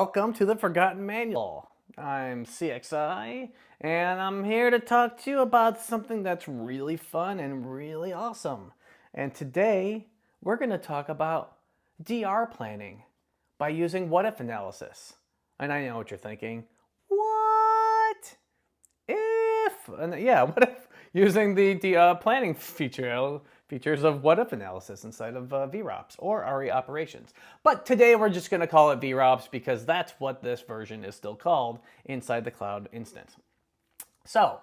Welcome to the Forgotten Manual. I'm CXI, and I'm here to talk to you about something that's really fun and really awesome. And today, we're going to talk about DR planning by using what-if analysis. And I know what you're thinking. What if? And yeah, what if using the planning features of what-if analysis inside of vRops or Aria operations. But today we're just going to call it vRops because that's what this version is still called inside the cloud instance. So,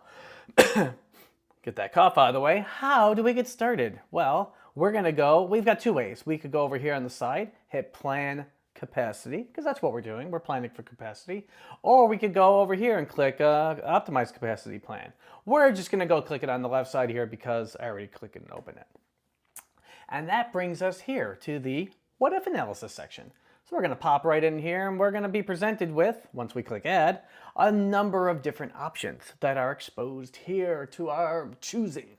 get that cough out of the way. How do we get started? Well, we've got two ways. We could go over here on the side, hit plan capacity, because that's what we're doing. We're planning for capacity. Or we could go over here and click optimize capacity plan. We're just going to go click it on the left side here because I already clicked it and opened it. And that brings us here to the what if analysis section. So we're going to pop right in here and we're going to be presented with, once we click add, a number of different options that are exposed here to our choosing.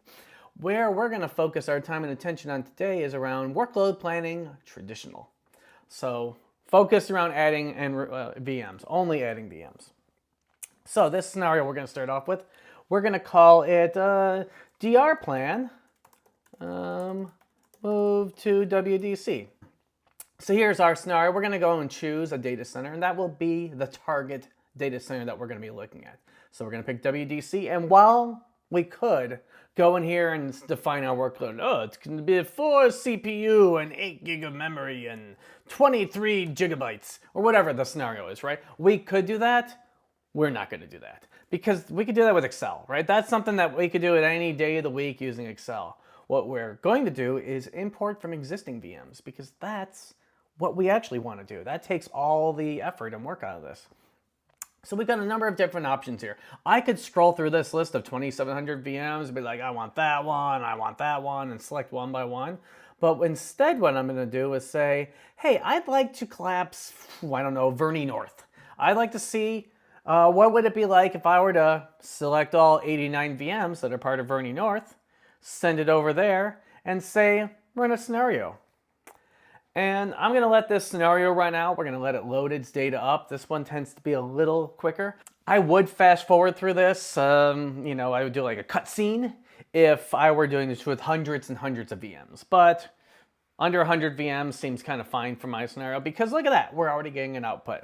Where we're going to focus our time and attention on today is around workload planning traditional. So focused around adding and VMs, only adding VMs. So this scenario we're going to start off with, we're going to call it DR plan, move to WDC. So here's our scenario. We're going to go and choose a data center, and that will be the target data center that we're going to be looking at. So we're going to pick WDC, and while we could go in here and define our workload, it's going to be 4 CPU and 8 gig of memory and 23 gigabytes, or whatever the scenario is, right? We could do that. We're not going to do that because we could do that with Excel, right? That's something that we could do at any day of the week using Excel. What we're going to do is import from existing VMs because that's what we actually want to do. That takes all the effort and work out of this. So we've got a number of different options here. I could scroll through this list of 2,700 VMs and be like, I want that one, and select one by one. But instead what I'm going to do is say, hey, I'd like to collapse, I don't know, Verney North. I'd like to see what would it be like if I were to select all 89 VMs that are part of Verney North, send it over there, and say, run a scenario. And I'm going to let this scenario run out. We're going to let it load its data up. This one tends to be a little quicker. I would fast forward through this. I would do like a cutscene if I were doing this with hundreds and hundreds of VMs. But under 100 VMs seems kind of fine for my scenario because look at that. We're already getting an output.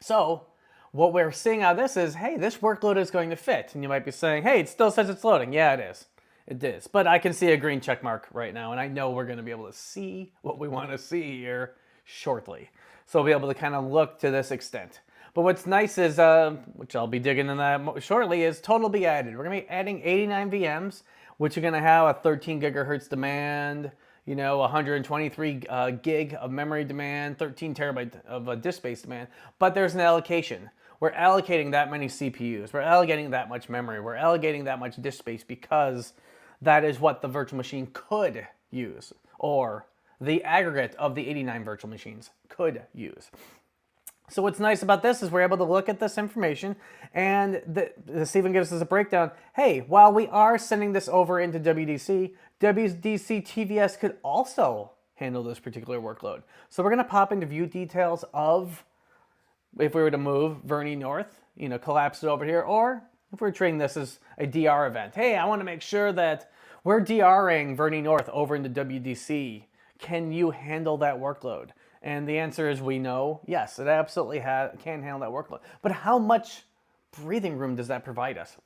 So what we're seeing out of this is, hey, this workload is going to fit. And you might be saying, hey, it still says it's loading. Yeah, it is. It is. But I can see a green check mark right now, and I know we're going to be able to see what we want to see here shortly. So we'll be able to kind of look to this extent. But what's nice is, which I'll be digging in that shortly, is total be added. We're going to be adding 89 VMs, which are going to have a 13 gigahertz demand, 123 gig of memory demand, 13 terabyte of disk space demand. But there's an allocation. We're allocating that many CPUs. We're allocating that much memory. We're allocating that much disk space because that is what the virtual machine could use, or the aggregate of the 89 virtual machines could use. So what's nice about this is we're able to look at this information and this even gives us a breakdown. Hey, while we are sending this over into WDC, WDC TVS could also handle this particular workload. So we're going to pop into view details of if we were to move Verney North, collapse it over here, or if we're treating this as a DR event. Hey, I want to make sure that we're DRing Verney North over into WDC. Can you handle that workload? And the answer is we know, yes, it absolutely can handle that workload. But how much breathing room does that provide us?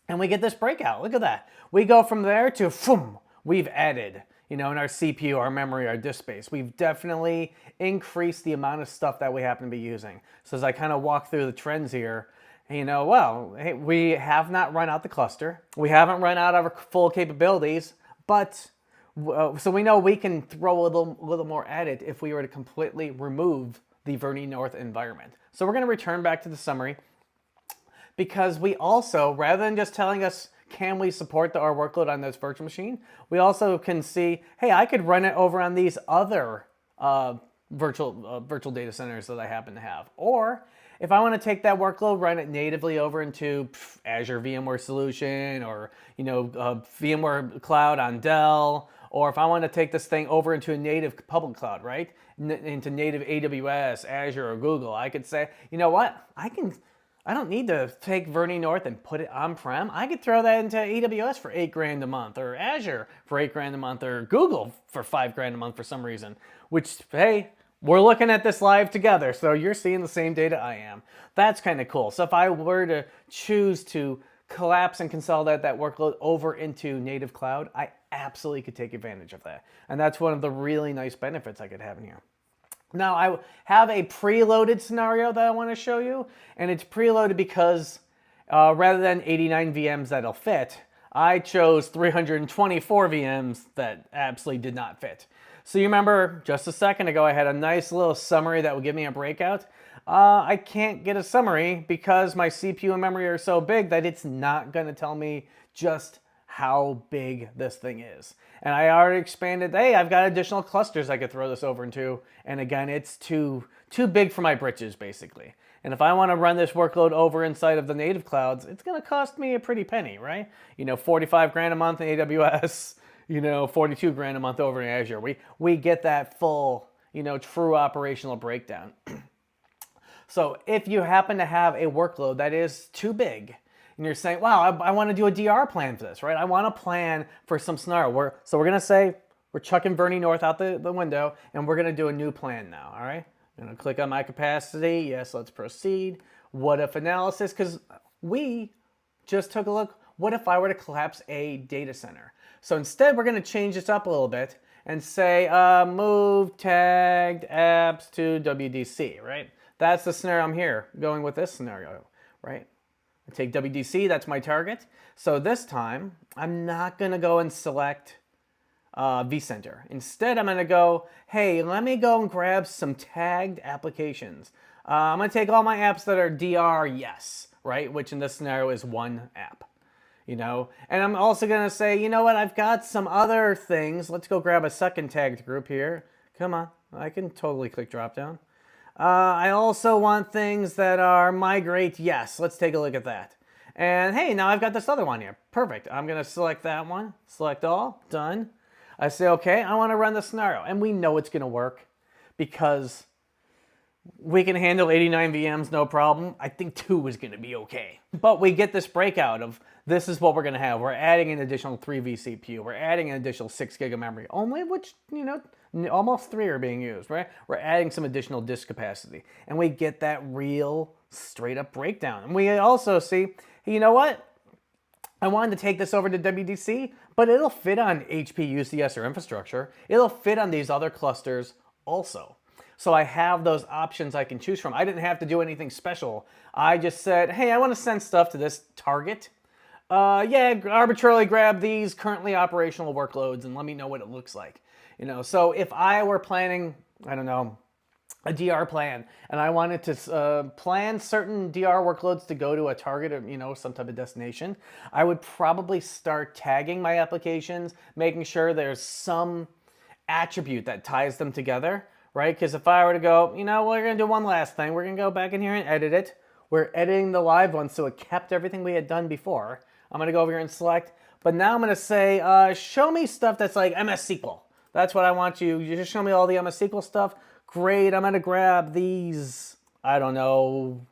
And we get this breakout. Look at that. We go from there to, we've added, in our CPU, our memory, our disk space. We've definitely increased the amount of stuff that we happen to be using. So as I kind of walk through the trends here, hey, we have not run out the cluster. We haven't run out of our full capabilities, but so we know we can throw a little more at it if we were to completely remove the Verney North environment. So we're going to return back to the summary because we also, rather than just telling us, can we support our workload on this virtual machine, we also can see, hey, I could run it over on these other virtual data centers that I happen to have. Or if I want to take that workload, run it natively over into Azure VMware Solution or VMware Cloud on Dell, or if I want to take this thing over into a native public cloud, right? into native AWS, Azure, or Google, I could say, you know what? I don't need to take Vernie North and put it on-prem. I could throw that into AWS for $8,000 a month, or Azure for $8,000 a month, or Google for $5,000 a month for some reason. Which, hey, we're looking at this live together, so you're seeing the same data I am. That's kind of cool. So if I were to choose to collapse and consolidate that workload over into native cloud, I absolutely could take advantage of that. And that's one of the really nice benefits I could have in here. Now, I have a preloaded scenario that I want to show you, and it's preloaded because rather than 89 VMs that'll fit, I chose 324 VMs that absolutely did not fit. So you remember just a second ago, I had a nice little summary that would give me a breakout. I can't get a summary because my CPU and memory are so big that it's not going to tell me just how big this thing is. And I already expanded, hey, I've got additional clusters I could throw this over into. And again, it's too big for my britches, basically. And if I want to run this workload over inside of the native clouds, it's going to cost me a pretty penny, right? You know, 45 grand a month in AWS, you know, 42 grand a month over in Azure. We get that full, you know, true operational breakdown. So if you happen to have a workload that is too big, and you're saying, wow, I want to do a DR plan for this, right? I want to plan for some scenario. So we're going to say, we're chucking Vernie North out the window, and we're going to do a new plan now, all right? I'm going to click on my capacity. Yes, let's proceed. What if analysis? Because we just took a look. What if I were to collapse a data center? So instead, we're going to change this up a little bit and say, move tagged apps to WDC, right? That's the scenario I'm here, going with this scenario, right? I take WDC, that's my target. So this time, I'm not going to go and select vCenter. Instead, I'm going to go, hey, let me go and grab some tagged applications. I'm going to take all my apps that are DR yes, right? Which in this scenario is one app, you know? And I'm also going to say, you know what? I've got some other things. Let's go grab a second tagged group here. Come on. I can totally click drop down. I also want things that are migrate yes. Let's take a look at that. And hey, now I've got this other one here. Perfect. I'm going to select that one. Select all. Done. I say, okay, I want to run the scenario. And we know it's going to work because we can handle 89 VMs, no problem. I think 2 is going to be okay. But we get this breakout of this is what we're going to have. We're adding an additional 3 vCPU. We're adding an additional 6 gig of memory, only which, you know, almost 3 are being used, right? We're adding some additional disk capacity. And we get that real straight up breakdown. And we also see, you know what? I wanted to take this over to WDC, but it'll fit on HP, UCS, or infrastructure. It'll fit on these other clusters also. So I have those options I can choose from. I didn't have to do anything special. I just said, hey, I want to send stuff to this target. Yeah, arbitrarily grab these currently operational workloads and let me know what it looks like. You know, so if I were planning, I don't know, a DR plan, and I wanted to plan certain DR workloads to go to a target or, you know, some type of destination, I would probably start tagging my applications, making sure there's some attribute that ties them together, right? Because if I were to go, you know, we're going to do one last thing. We're going to go back in here and edit it. We're editing the live one, so it kept everything we had done before. I'm going to go over here and select, but now I'm going to say, show me stuff that's like MS SQL. That's what I want you. You just show me all the MS SQL stuff. Great, I'm going to grab these, I don't know,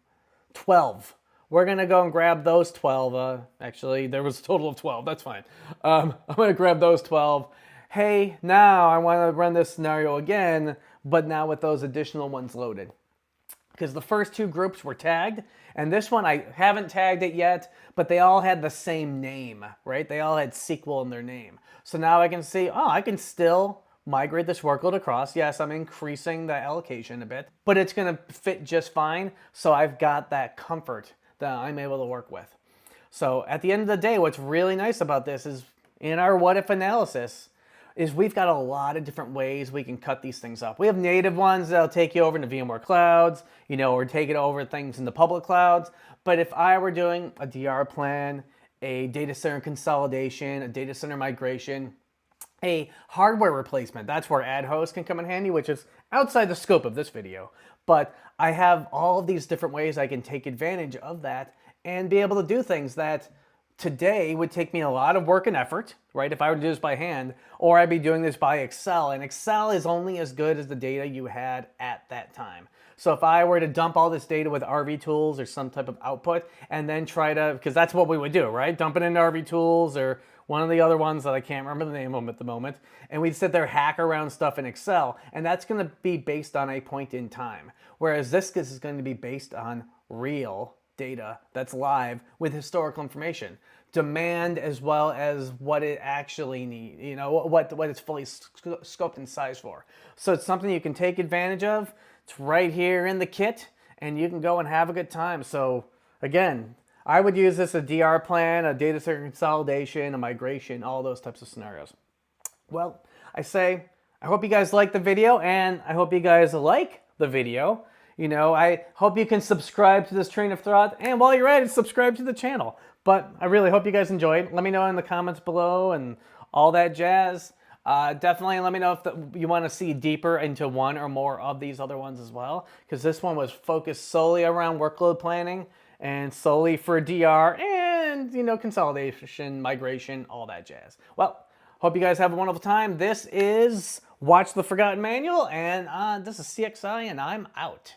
12. We're going to go and grab those 12. Actually, there was a total of 12. That's fine. I'm going to grab those 12. Hey, now I want to run this scenario again, but now with those additional ones loaded. Because the first 2 groups were tagged, and this one I haven't tagged it yet, but they all had the same name, right? They all had SQL in their name. So now I can see, oh, I can still migrate this workload across. Yes, I'm increasing the allocation a bit, but it's going to fit just fine. So I've got that comfort that I'm able to work with. So at the end of the day, what's really nice about this is in our what-if analysis is we've got a lot of different ways we can cut these things up. We have native ones that'll take you over into VMware clouds, you know, or take it over things in the public clouds. But if I were doing a DR plan, a data center consolidation, a data center migration, a hardware replacement, that's where Add host can come in handy, which is outside the scope of this video. But I have all of these different ways I can take advantage of that and be able to do things that today would take me a lot of work and effort, right? If I were to do this by hand, or I'd be doing this by Excel, and Excel is only as good as the data you had at that time. So if I were to dump all this data with RV tools or some type of output and then try to, because that's what we would do, right? Dump it into RV tools or one of the other ones that I can't remember the name of them at the moment. And we'd sit there, hack around stuff in Excel, and that's gonna be based on a point in time. Whereas this is going to be based on real data that's live with historical information. Demand as well as what it actually needs, you know, what it's fully scoped and sized for. So it's something you can take advantage of. It's right here in the kit, and you can go and have a good time. So again, I would use this a DR plan, a data center consolidation, a migration, all those types of scenarios. Well, I hope you guys like the video, and I hope you guys like the video. You know, I hope you can subscribe to this train of thought, and while you're at it, subscribe to the channel. But I really hope you guys enjoyed. Let me know in the comments below and all that jazz. Definitely let me know if you want to see deeper into one or more of these other ones as well, because this one was focused solely around workload planning and solely for DR and, you know, consolidation, migration, all that jazz. Well, hope you guys have a wonderful time. This is Watch the Forgotten Manual, and this is CXI, and I'm out.